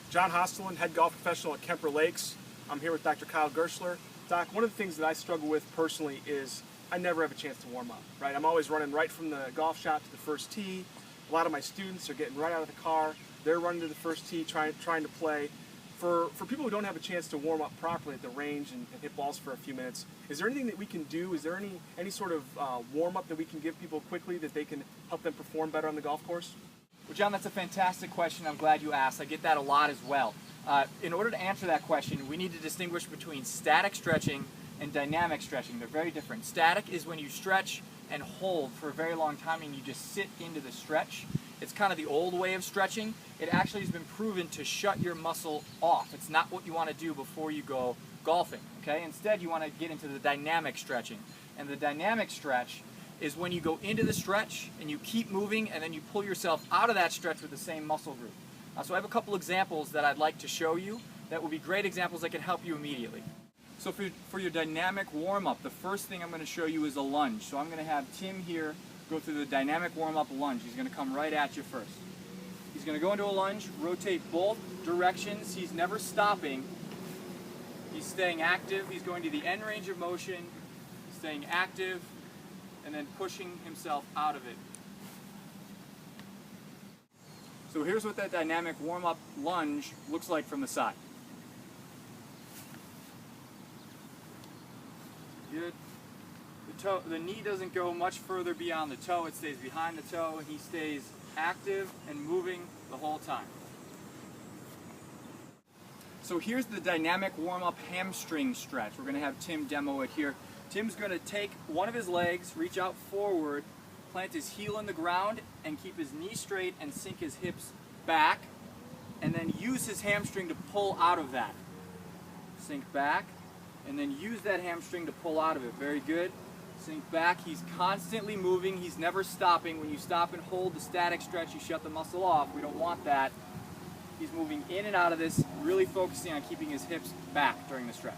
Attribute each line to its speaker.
Speaker 1: John Hosteland, head golf professional at Kemper Lakes. I'm here with Dr. Goerschler. Doc, one of the things that I struggle with personally is I never have a chance to warm up, right? I'm always running right from the golf shop to the first tee. A lot of my students are getting right out of the car. They're running to the first tee, trying to play. For people who don't have a chance to warm up properly at the range and hit balls for a few minutes, is there anything that we can do? Is there any sort of warm-up that we can give people quickly that they can help them perform better on the golf course?
Speaker 2: Well, John, that's a fantastic question. I'm glad you asked. I get that a lot as well. In order to answer that question, we need to distinguish between static stretching and dynamic stretching. They're very different. Static is when you stretch and hold for a very long time and you just sit into the stretch. It's kind of the old way of stretching. It actually has been proven to shut your muscle off. It's not what you want to do before you go golfing, okay? Instead, you want to get into the dynamic stretching. And the dynamic stretch is when you go into the stretch and you keep moving and then you pull yourself out of that stretch with the same muscle group. So I have a couple examples that I'd like to show you that will be great examples that can help you immediately. So for your dynamic warm-up, the first thing I'm going to show you is a lunge. So I'm going to have Tim here go through the dynamic warm-up lunge. He's going to come right at you first. He's going to go into a lunge, rotate both directions. He's never stopping. He's staying active. He's going to the end range of motion, staying active, and then pushing himself out of it. So here's what that dynamic warm-up lunge looks like from the side. Good. The knee doesn't go much further beyond the toe. It stays behind the toe, and he stays active and moving the whole time. So here's the dynamic warm-up hamstring stretch. We're going to have Tim demo it here. Tim's going to take one of his legs, reach out forward, plant his heel in the ground, and keep his knee straight and sink his hips back, and then use his hamstring to pull out of that. Sink back, and then use that hamstring to pull out of it. Very good. Sink back. He's constantly moving. He's never stopping. When you stop and hold the static stretch, you shut the muscle off. We don't want that. He's moving in and out of this, really focusing on keeping his hips back during the stretch.